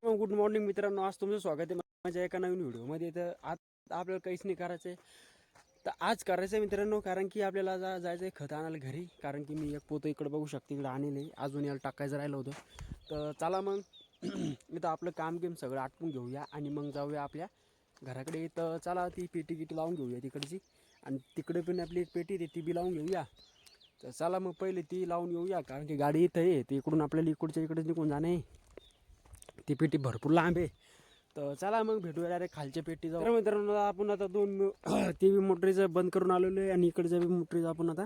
Good morning मित्रांनो, आज तुमचं स्वागत आहे माझ्या एका नवीन व्हिडिओमध्ये. तर आज आपल्याला काहीच नाही करायचं आहे. तर आज करायचं आहे मित्रांनो, कारण की आपल्याला जायचं आहे खत आणायला घरी. कारण की मी एक पोतं इकडं बघू शकते, इकडं आणले अजून याला टाकायचं राहिलं होतं. तर चला मग इथं आपलं काम सगळं आटपून घेऊया आणि मग जाऊया आपल्या घराकडे. तर चला ती पेटी गिटी लावून घेऊया तिकडची, आणि तिकडे पण आपली एक पेटी ती बी लावून घेऊया. तर चला मग पहिले ती लावून येऊया, कारण की गाडी इथं आहे, ती इकडून आपल्याला इकडच्या इकडेच निघून जाणे. ती पेटी भरपूर लांब आहे. तर चला मग भेटूया डायरेक्ट खालच्या पेटी जाऊ. तर मित्रांनो, आपण आता दोन टी व्ही मोटरीचं बंद करून आलेलो आहे, आणि इकडच्या बी मोटरीचं आपण आता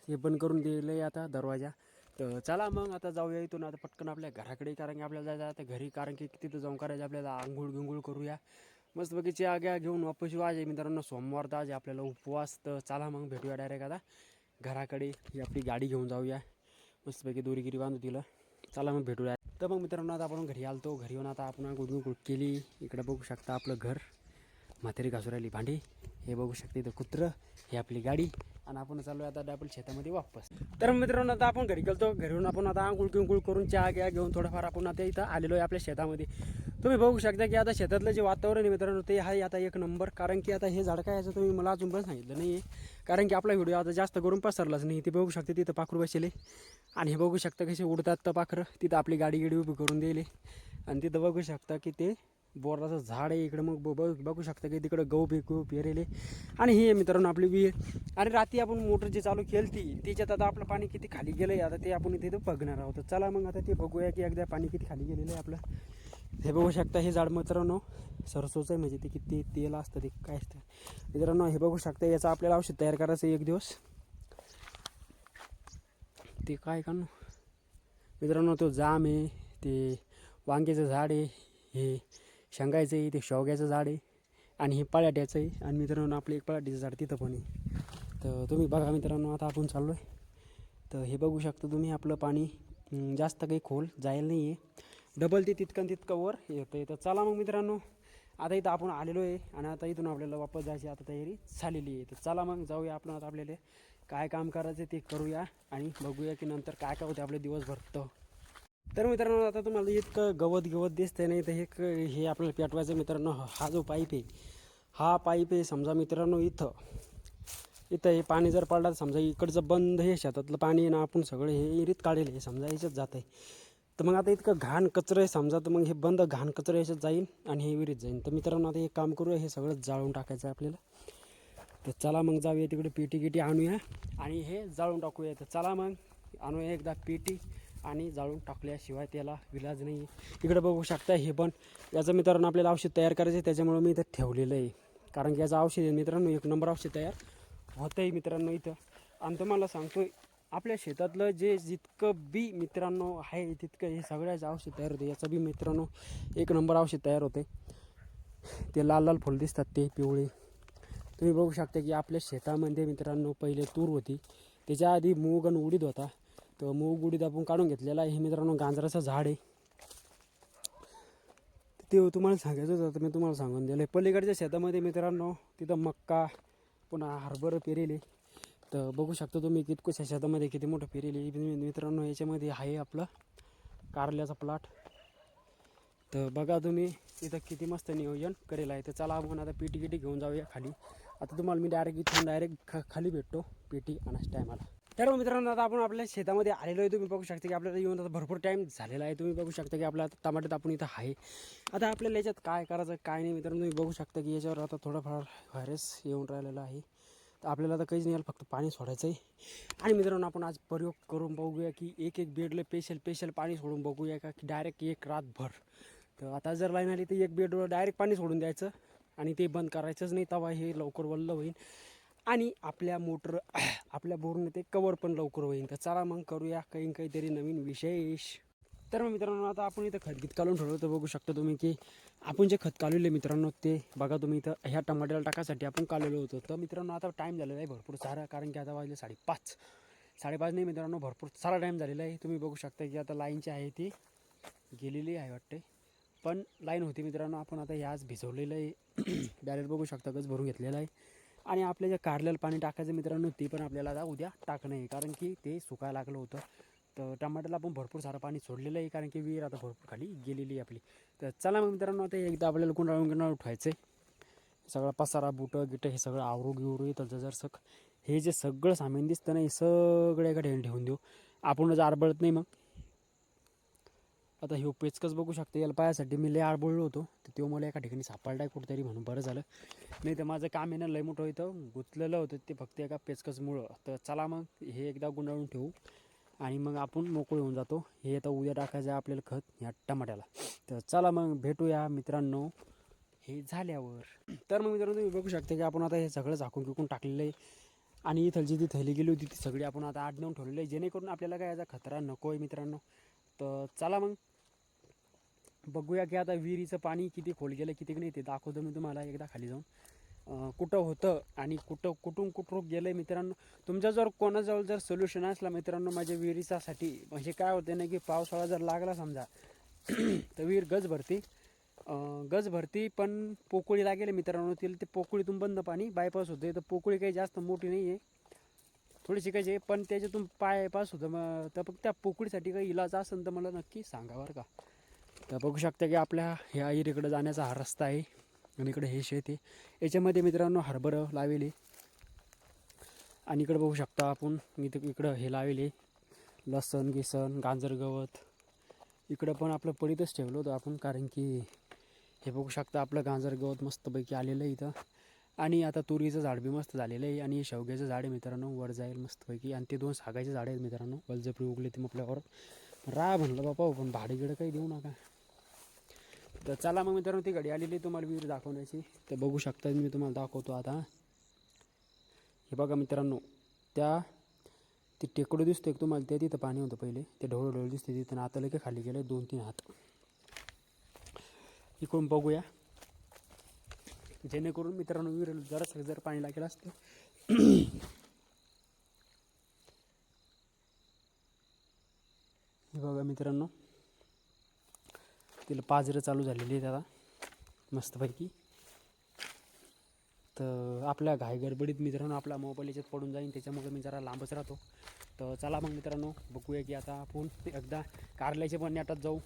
हे बंद करून दिलं आहे आता दरवाजा. तर चला मग आता जाऊया इथून आता पटकन आपल्या घराकडे, कारण की आपल्याला जायचं आता घरी. कारण की तिथं जाऊन करायचं आपल्याला आंघोळ गिंघोळ करूया, मस्तपैकी चहा घ्या घेऊन वापस येऊ. आज आहे मित्रांनो सोमवार, तर आज आपल्याला उपवास. तर चला मग भेटूया डायरेक्ट आता घराकडे. ही आपली गाडी घेऊन जाऊया, मस्तपैकी दोरीगिरी बांधू दिलं. चला मग भेटूया. तर मग मित्रांनो, आता आपण घरी आलतो. घरी येऊन आता आपण गुडगुड केली. इकडे बघू शकता आपलं घर, म्हातारी घासू राहिली भांडी. हे बघू शकते इथं कुत्रं, हे आपली गाडी, आणि आपण चालू आहे आता डबल शेतामध्ये वापस. तर मित्रांनो, आता आपण घरी गेलतो. घरी येऊन आपण आता गुळगुळ करून चहा घ्या घेऊन थोडंफार आपण आता इथं आलेलो आहे आपल्या शेतामध्ये. तुम्ही बघू शकता की आता शेतातलं जे वातावरण आहे मित्रांनो, ते आहे आता एक नंबर. कारण की आता हे झाड काय याचं तुम्ही मला अजून पण सांगितलं नाही आहे, कारण की आपला व्हिडिओ आता जास्त करून पसरलाच नाही. ते बघू शकते तिथं पाखरू बसले, आणि हे बघू शकता कसे उडतात तर पाखरं. तिथं आपली गाडी उभी करून दिली, आणि तिथं बघू शकता की ते बोराचं झाड आहे इकडं. मग बघू शकता की तिकडं गहू पेरेले, आणि हे मित्रांनो आपली विहीर. आणि रात्री आपण मोटर जी चालू केली त्याच्यात आता आपलं पाणी किती खाली गेलं आहे, आता ते आपण तिथं बघणार आहोत. चला मग आता ते बघूया की एकदा पाणी किती खाली गेलेलं आहे आपलं. हे बघू शकता हे झाड मित्रांनो सरसोचं आहे, म्हणजे ते किती तेल असतं ते काय असतं मित्रांनो. हे बघू शकता याचं आपल्याला औषध तयार करायचं एक दिवस. ते काय का मित्रांनो, तो जाम आहे, ते वांग्याचं झाड आहे, हे शेंगायचं आहे, ते शेवग्याचं झाड आहे, आणि हे पळाट्याचं आहे. आणि मित्रांनो आपलं एक पळाट्याचं झाड तिथं पण आहे. तर तुम्ही बघा मित्रांनो, आता आपण चाललो आहे. तर हे बघू शकता तुम्ही आपलं पाणी जास्त काही खोल जायला नाही आहे, डबल ते तितकं वर येतं. तर चला मग मित्रांनो, आता इथं आपण आलेलो आहे, आणि आता इथून आपल्याला वापस जायची आता तयारी झालेली आहे. तर चला मग जाऊया आपण आता आपल्याला काय काम करायचं ते करूया, आणि बघूया की नंतर काय काय होते आपले दिवसभर. तर मित्रांनो, आता तुम्हाला इतकं गवत दिसतंय नाही, तर हे आपल्याला पेटवायचं मित्रांनो. हा जो पाईप आहे, हा पाईप आहे समजा मित्रांनो. इथं हे पाणी जर पडलं तर समजा इकडचं बंद हे शेतातलं पाणी ना, आपण सगळं हे इरीत काढेल हे समजा याच्यात जात आहे. तर मग आता इतकं घाण कचरं आहे समजा, तर मग हे बंद घाण कचरं याच्यात जाईल आणि हे विहिरीत जाईल. तर मित्रांनो, आता एक काम करूया, हे सगळं जाळून टाकायचं आहे आपल्याला. तर चला मग जाऊया तिकडे, पेटी गिटी आणूया आणि हे जाळून टाकूया. तर चला मग आणूया एकदा पेटी, आणि जाळून टाकल्याशिवाय त्याला विलाज नाही. इकडे बघू शकता हे पण याचं मित्रांनो आपल्याला औषध तयार करायचं आहे, त्याच्यामुळं मी इथं ठेवलेलं आहे. कारण की याचं औषध आहे मित्रांनो, एक नंबर औषध तयार होतं आहे मित्रांनो इथं. आणि तुम्हाला सांगतो, आपल्या शेतातलं जे जितकं बी मित्रांनो आहे तितकं हे सगळ्याचं औषध तयार होते. याचं बी मित्रांनो एक नंबर औषध तयार होते. ते लाल लाल फुल दिसतात ते पिवळे. तुम्ही बघू शकता की आपल्या शेतामध्ये मित्रांनो पहिले तूर होती, त्याच्या आधी मूग आणि उडीद होता. तर मूग उडीद आपण काढून घेतलेला आहे. हे मित्रांनो गांजराचं झाड आहे, ते तुम्हाला सांगायचं होतं, मी तुम्हाला सांगून दिलं. पलीकडच्या शेतामध्ये मित्रांनो तिथं मक्का पुन्हा हरभरा पेरेले. तर बघू शकता तुम्ही कितकोशा शेतामध्ये किती मोठं पेरेले मित्रांनो. याच्यामध्ये आहे आपलं कारल्याचा प्लॉट. तर बघा तुम्ही इथं किती मस्त नियोजन करेल आहे. तर चला आपण आता पेटी गिटी घेऊन जाऊया खाली. आता तुम्हाला मी डायरेक्ट खाली भेटतो पेटी आणायच्या टायमाला. तर मित्रांनो, आता आपण आपल्या शेतामध्ये आलेलो आहे. तुम्ही बघू शकता की आपल्याला येऊन आता भरपूर टाईम झालेला आहे. तुम्ही बघू शकता की आपल्या टमाटर आपण इथं आहे. आता आपल्याला याच्यात काय करायचं काय नाही मित्रांनो, तुम्ही बघू शकता की याच्यावर आता थोडंफार व्हायरस येऊन राहिलेला आहे. तर आपल्याला आता काहीच नाही, फक्त पाणी सोडायचं आहे. आणि मित्रांनो, आपण आज प्रयोग करून बघूया की एक बेडला स्पेशल पाणी सोडून बघूया का, की डायरेक्ट एक रातभर. तर आता जर लाईन आली तर एक बेडवर डायरेक्ट पाणी सोडून द्यायचं, आणि ते बंद करायचंच नाही. तेव्हा हे लवकर वल्ल होईल, आणि आपल्या मोटर आपल्या बोरने ते कवर पण लवकर होईल. तर चला मग करूया काहीतरी नवीन विशेष. तर मग मित्रांनो, आता आपण इथं खत काढून ठेवलं. तर बघू शकता तुम्ही की आपण जे खत काढलेलं मित्रांनो, ते बघा तुम्ही इथं ह्या टमाट्याला टाकासाठी आपण काढलेलं होतं. तर मित्रांनो, आता टाईम झालेला आहे भरपूर सारा, कारण की आता वाजले 5:30 नाही मित्रांनो, भरपूर सारा टाईम झालेला आहे. तुम्ही बघू शकता की आता लाईनची आहे ती गेलेली आहे वाटते, पण लाईन होती मित्रांनो. आपण आता ह्याच भिजवलेलं आहे बॅरेल बघू शकता गज भरून घेतलेलं आहे. आणि आपल्या जे कारल्याला पाणी टाकायचं मित्रांनो, ते पण आपल्याला आता उद्या टाकणं आहे, कारण की ते सुकायला लागलं होतं. तर टमाट्याला आपण भरपूर सारं पाणी सोडलेलं आहे, कारण की विहीर आता भरपूर खाली गेलेली आहे आपली. तर चला मग मित्रांनो, आता एकदा आपल्याला गुंडाळून उठवायचं आहे. सगळा पसारा बुटं गिटं हे सगळं आवरू येतं जर हे जे सगळं सामान दिसतं ना, हे सगळं एका ठिकाणी ठेवून देऊ. आपणच आरबळत नाही मग. आता हे पेचकस बघू शकते, याला पायासाठी मी लय आरबळलो होतो, तर तो मला एका ठिकाणी सापडलाय कुठेतरी, म्हणून बरं झालं. नाही तर माझं काम आहे ना लय मोठं इथं गुंतलेलं होतं ते फक्त एका पेचकसमुळं. तर चला मग हे एकदा गुंडाळून ठेवू आणि मग आपण मोकळे होऊन जातो. हे आता उद्या टाकायचं आहे आपल्याला खत ह्या टमाट्याला. तर चला मग भेटूया मित्रांनो हे झाल्यावर. तर मग मित्रांनो तुम्ही बघू शकता की आपण आता हे सगळं झाकून टाकलेलं आहे आणि इथलची जी थैली गेली होती ती सगळी आपण आता आत नेऊन ठेवलेली आहे, जेणेकरून आपल्याला काय याचा खतरा नको आहे मित्रांनो. तर चला मग बघूया की आता विहिरीचं पाणी किती खोल गेलं किती नाही ते दाखवतो मी तुम्हाला एकदा खाली जाऊन कुठं होतं आणि कुठून गेलं आहे मित्रांनो. तुमच्या जर कोणाजवळ जर सोल्युशन असला मित्रांनो माझ्या विहिरीच्यासाठी, म्हणजे काय होतं ना की पावसाळा जर लागला समजा तर विहीर गज भरती पण पोकळी लागेल मित्रांनो. तिला ते पोकळीतून बंद पाणी बायपास होते. तर पोकळी काही जास्त मोठी नाही आहे, थोडीशी काही आहे, पण त्याच्यातून पायपास होतं. मग तर त्या पोकळीसाठी काही इलाज असेल तर मला नक्की सांगा बरं का. तर बघू शकता की आपल्या ह्या इकडे जाण्याचा हा रस्ता आहे आणि इकडे हे शेत आहे. याच्यामध्ये मित्रांनो हरभरं लावेले आणि इकडे बघू शकता आपण इकडं हे लावेले लसण गिसण गाजर गवत. इकडं पण आपलं पडीतच ठेवलं होतं आपण, कारण की हे बघू शकता आपलं गाजर गवत मस्तपैकी आलेलं आहे इथं. आणि आता तुरीचं झाड बी मस्त झालेलं आहे आणि शेवग्याचं झाड आहे मित्रांनो वर जाईल मस्तपैकी. आणि ते 2 सागाचे झाड आहेत मित्रांनो, बलजपरी उगले ते आपल्यावर राह म्हणलं बापा, पण भाडेगिडं काही देऊ नका. तर चला मग मित्रांनो ती गाडी आलेली तुम्हाला विहीर दाखवण्याची. तर बघू शकता मी तुम्हाला दाखवतो आता. हे बघा मित्रांनो, ते टेकडं दिसतं एक तुम्हाला, ते तिथं पाणी होतं पहिले, ते ढवळढवळ दिसते तिथं. आता लगे खाली गेलं 2-3 हात. इकडून बघूया, जेणेकरून मित्रांनो विहीर जर पाणी लागेल असतं. हे बघा मित्रांनो, तिला पाजरं चालू झालेली आहेत आता मस्तपैकी. तर आपल्या घाई गडबडीत मित्रांनो आपला मोबाईल याच्यात पडून जाईल, त्याच्यामुळे मी जरा लांबच राहतो. तर चला मग मित्रांनो बघूया की आता आपण एकदा कारल्याचे पण नेटात जाऊ.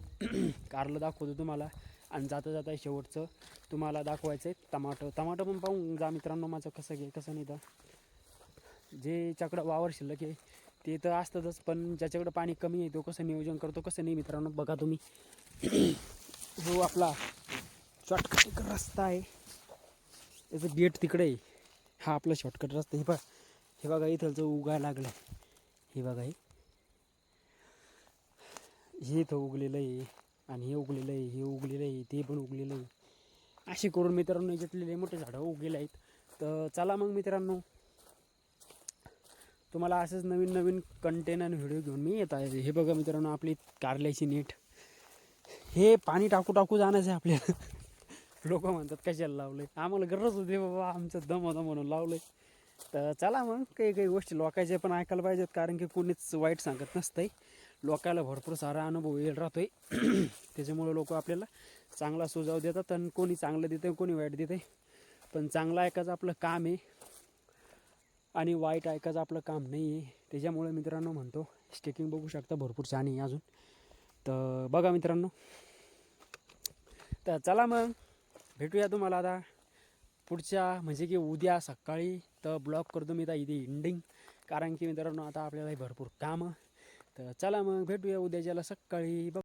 कारलं दाखवतो तुम्हाला आणि जाता शेवटचं तुम्हाला दाखवायचं आहे टमाटं पण पाहून जा मित्रांनो माझं कसं नाही. तर ज्याच्याकडं वावर शिल्लक आहे ते तर असतातच, पण ज्याच्याकडं पाणी कमी आहे तो कसं नियोजन करतो कसं नाही मित्रांनो बघा तुम्ही. जो आपला शॉर्टकट रस्ता आहे, त्याचं गेट तिकडे आहे, हा आपला शॉर्टकट रस्ता. हे बघा इथलचं उगायला लागलं. हे बघा हे इथं उगलेलं आहे आणि हे उगलेलं आहे, हे उगलेलं आहे, ते पण उगलेलं आहे. असे करून मित्रांनो याच्यातले मोठे झाडं उगलेले आहेत. तर चला मग मित्रांनो तुम्हाला असंच नवीन कंटेंट आणि व्हिडिओ घेऊन मी येत आहे. हे बघा मित्रांनो आपली कारल्याची नीट, हे पाणी टाकू जाण्याचं आहे आपल्याला. लोक म्हणतात कशाला लावलंय, आम्हाला गरज होती बाबा, आमचं दम होता म्हणून लावलंय. तर चला मग काही गोष्टी लोकांचे पण ऐकायला पाहिजेत, कारण की कोणीच वाईट सांगत नसतंय. लोकांना भरपूर सारा अनुभव येईल राहतोय. त्याच्यामुळे लोक आपल्याला चांगला सुझाव देतात आणि कोणी चांगलं देतं कोणी वाईट देतं. पण चांगलं ऐकायचं आपलं काम आहे आणि वाईट ऐकायचं आपलं काम नाही आहे. त्याच्यामुळे मित्रांनो म्हणतो स्टेकिंग बघू शकता भरपूर छान आहे अजून. तर बघा मित्रांनो, तर चला मग भेटूया तुम्हाला आता पुढच्या म्हणजे की उद्या सकाळी. तर ब्लॉग करतो मी आता इथे एंडिंग, कारण की मित्रांनो आता आपल्याला भरपूर कामं. तर चला मग भेटूया उद्याच्याला सकाळी.